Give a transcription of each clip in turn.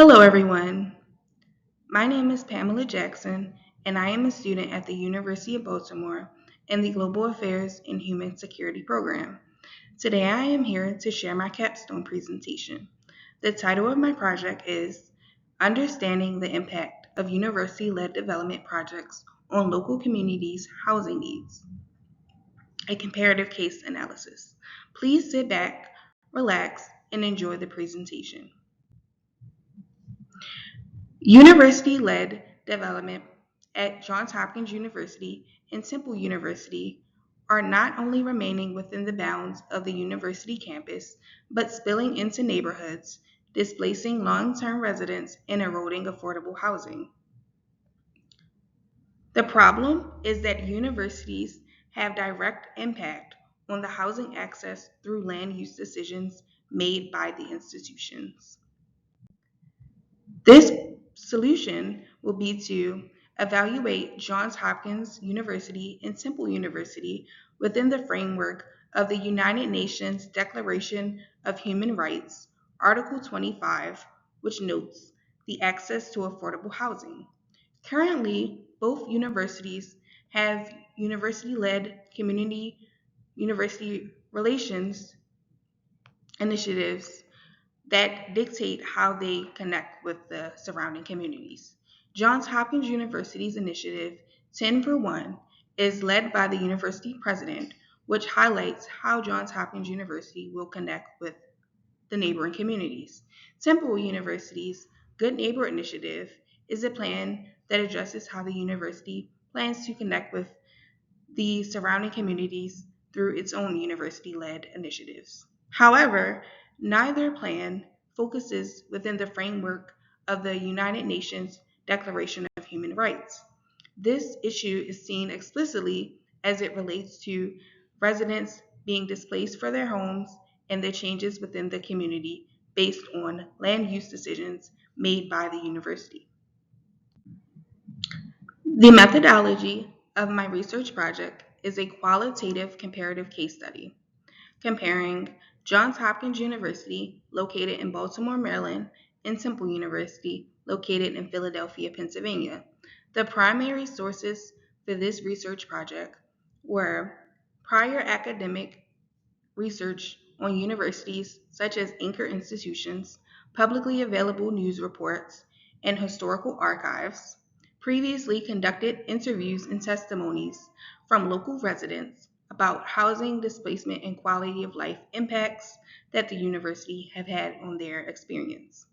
Hello, everyone. My name is Pamela Jackson, and I am a student at the University of Baltimore in the Global Affairs and Human Security program. Today, I am here to share my capstone presentation. The title of my project is Understanding the Impact of University-Led Development Projects on Local Communities' Housing Needs, a comparative case analysis. Please sit back, relax, and enjoy the presentation. University-led development at Johns Hopkins University and Temple University are not only remaining within the bounds of the university campus, but spilling into neighborhoods, displacing long-term residents and eroding affordable housing. The problem is that universities have direct impact on the housing access through land use decisions made by the institutions. This solution will be to evaluate Johns Hopkins University and Temple University within the framework of the United Nations Declaration of Human Rights, Article 25, which notes the access to affordable housing. Currently, both universities have university-led community university relations initiatives that dictate how they connect with the surrounding communities. Johns Hopkins University's initiative 10 for 1 is led by the university president, which highlights how Johns Hopkins University will connect with the neighboring communities. Temple University's Good Neighbor Initiative is a plan that addresses how the university plans to connect with the surrounding communities through its own university-led initiatives. However, neither plan focuses within the framework of the United Nations Declaration of Human Rights. This issue is seen explicitly as it relates to residents being displaced for their homes and the changes within the community based on land use decisions made by the university. The methodology of my research project is a qualitative comparative case study comparing Johns Hopkins University, located in Baltimore, Maryland, and Temple University, located in Philadelphia, Pennsylvania. The primary sources for this research project were prior academic research on universities such as anchor institutions, publicly available news reports, and historical archives, previously conducted interviews and testimonies from local residents about housing, displacement, and quality of life impacts that the university have had on their experience.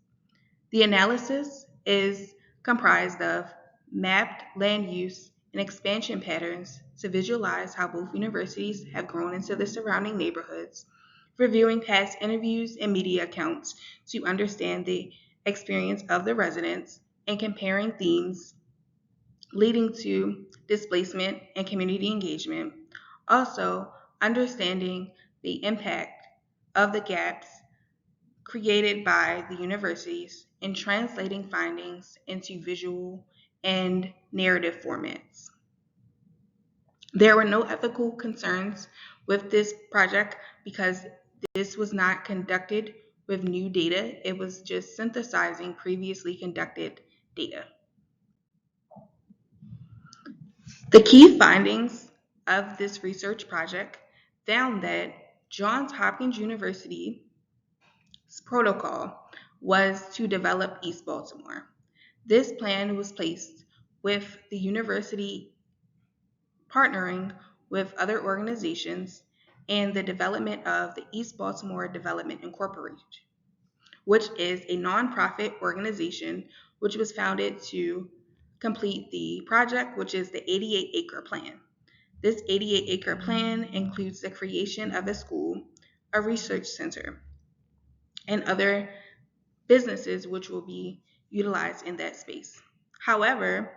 The analysis is comprised of mapped land use and expansion patterns to visualize how both universities have grown into the surrounding neighborhoods, reviewing past interviews and media accounts to understand the experience of the residents, and comparing themes leading to displacement and community engagement. Also, understanding the impact of the gaps created by the universities in translating findings into visual and narrative formats. There were no ethical concerns with this project because this was not conducted with new data. It was just synthesizing previously conducted data. The key findings of this research project found that Johns Hopkins University's protocol was to develop East Baltimore. This plan was placed with the university partnering with other organizations and the development of the East Baltimore Development Incorporated, which is a nonprofit organization which was founded to complete the project, which is the 88-acre plan. This 88-acre plan includes the creation of a school, a research center, and other businesses which will be utilized in that space. However,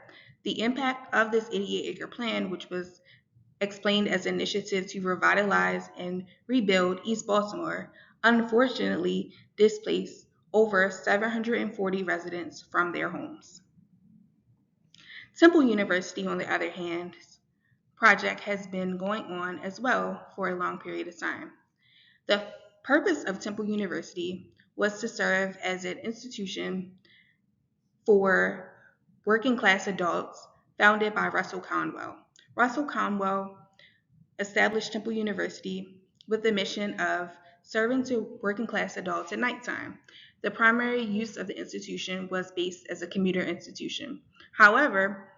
the impact of this 88-acre plan, which was explained as an initiative to revitalize and rebuild East Baltimore, unfortunately displaced over 740 residents from their homes. Temple University, on the other hand, project has been going on as well for a long period of time. The purpose of Temple University was to serve as an institution for working class adults founded by Russell Conwell. Russell Conwell established Temple University with the mission of serving to working class adults at nighttime. The primary use of the institution was based as a commuter institution. However,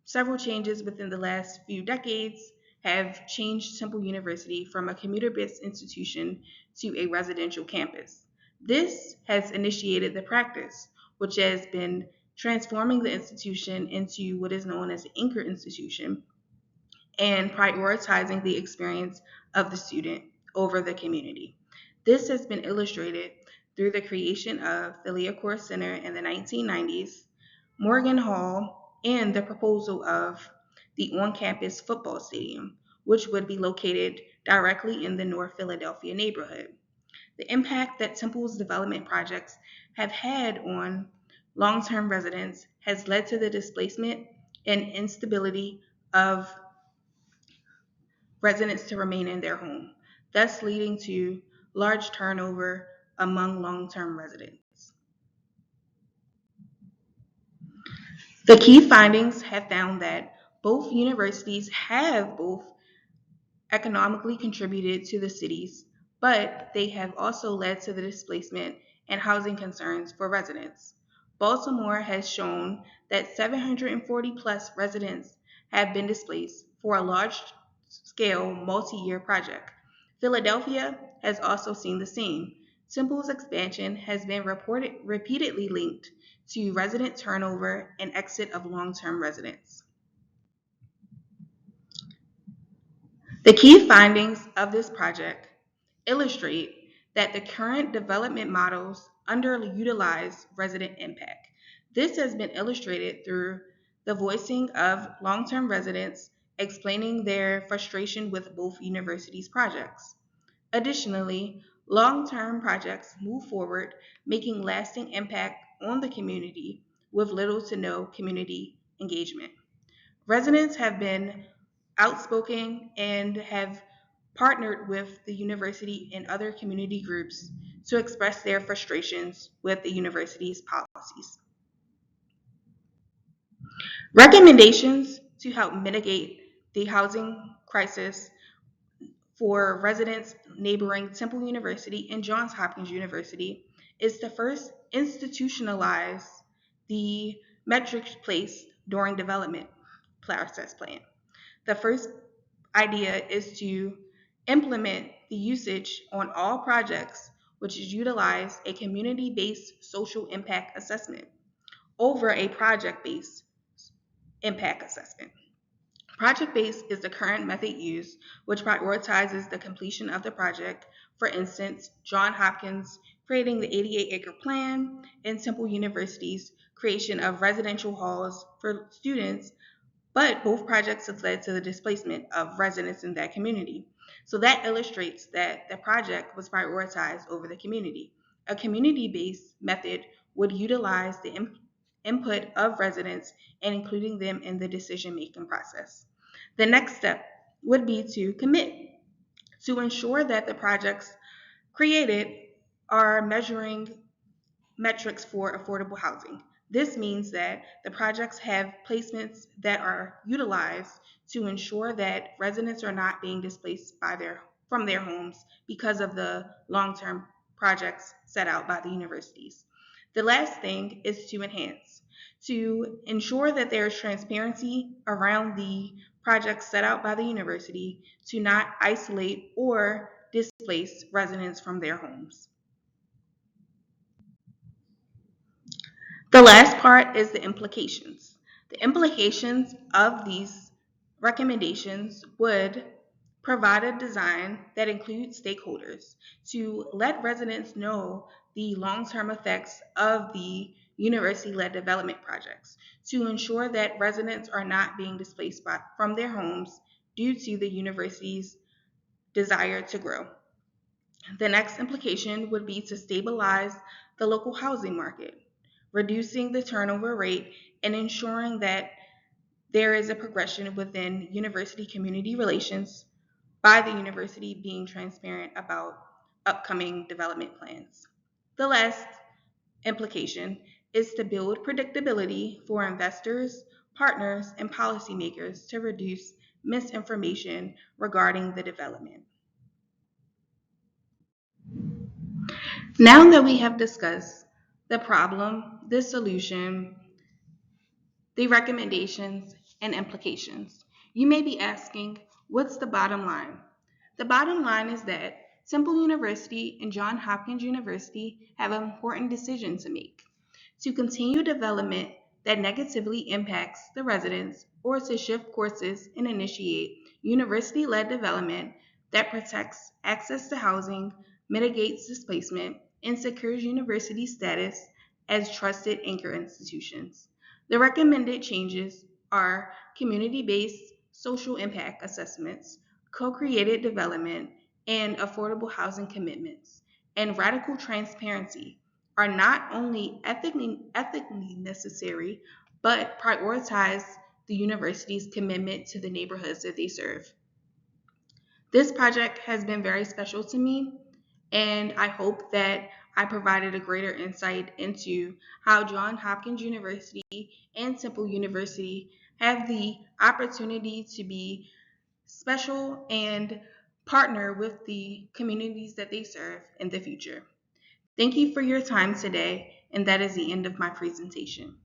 several changes within the last few decades have changed Temple University from a commuter based institution to a residential campus. This has initiated the practice, which has been transforming the institution into what is known as an anchor institution and prioritizing the experience of the student over the community. This has been illustrated through the creation of the Leacore Center in the 1990s, Morgan Hall, and the proposal of the on campus football stadium, which would be located directly in the North Philadelphia neighborhood. The impact that Temple's development projects have had on long term residents has led to the displacement and instability of residents to remain in their home, thus leading to large turnover among long term residents. The key findings have found that both universities have both economically contributed to the cities, but they have also led to the displacement and housing concerns for residents. Baltimore has shown that 740 plus residents have been displaced for a large scale multi year project. Philadelphia has also seen the same. Temple's expansion has been repeatedly linked to resident turnover and exit of long term residents. The key findings of this project illustrate that the current development models underutilize resident impact. This has been illustrated through the voicing of long term residents explaining their frustration with both universities' projects. Additionally, long term projects move forward, making lasting impact on the community with little to no community engagement. Residents have been outspoken and have partnered with the university and other community groups to express their frustrations with the university's policies. Recommendations to help mitigate the housing crisis for residents neighboring Temple University and Johns Hopkins University is to first institutionalize the metrics placed during development process plan. The first idea is to implement the usage on all projects, which is utilize a community-based social impact assessment over a project-based impact assessment. Project-based is the current method used, which prioritizes the completion of the project. For instance, Johns Hopkins creating the 88-acre plan and Temple University's creation of residential halls for students, but both projects have led to the displacement of residents in that community. So that illustrates that the project was prioritized over the community. A community-based method would utilize the input of residents and including them in the decision-making process. The next step would be to commit to ensure that the projects created are measuring metrics for affordable housing. This means that the projects have placements that are utilized to ensure that residents are not being displaced from their homes because of the long-term projects set out by the universities. The last thing is to ensure that there is transparency around the projects set out by the university to not isolate or displace residents from their homes. The last part is the implications. The implications of these recommendations would provide a design that includes stakeholders to let residents know the long-term effects of the university-led development projects, to ensure that residents are not being displaced from their homes due to the university's desire to grow. The next implication would be to stabilize the local housing market, reducing the turnover rate and ensuring that there is a progression within university community relations by the university being transparent about upcoming development plans. The last implication is to build predictability for investors, partners, and policymakers to reduce misinformation regarding the development. Now that we have discussed the problem, the solution, the recommendations, and implications, you may be asking, what's the bottom line? The bottom line is that Temple University and Johns Hopkins University have an important decision to make: to continue development that negatively impacts the residents, or to shift courses and initiate university led development that protects access to housing, mitigates displacement, and secures university status as trusted anchor institutions. The recommended changes are community based social impact assessments, co created development, and affordable housing commitments, and radical transparency are not only ethically necessary, but prioritize the university's commitment to the neighborhoods that they serve. This project has been very special to me, and I hope that I provided a greater insight into how Johns Hopkins University and Temple University have the opportunity to be special and partner with the communities that they serve in the future. Thank you for your time today, and that is the end of my presentation.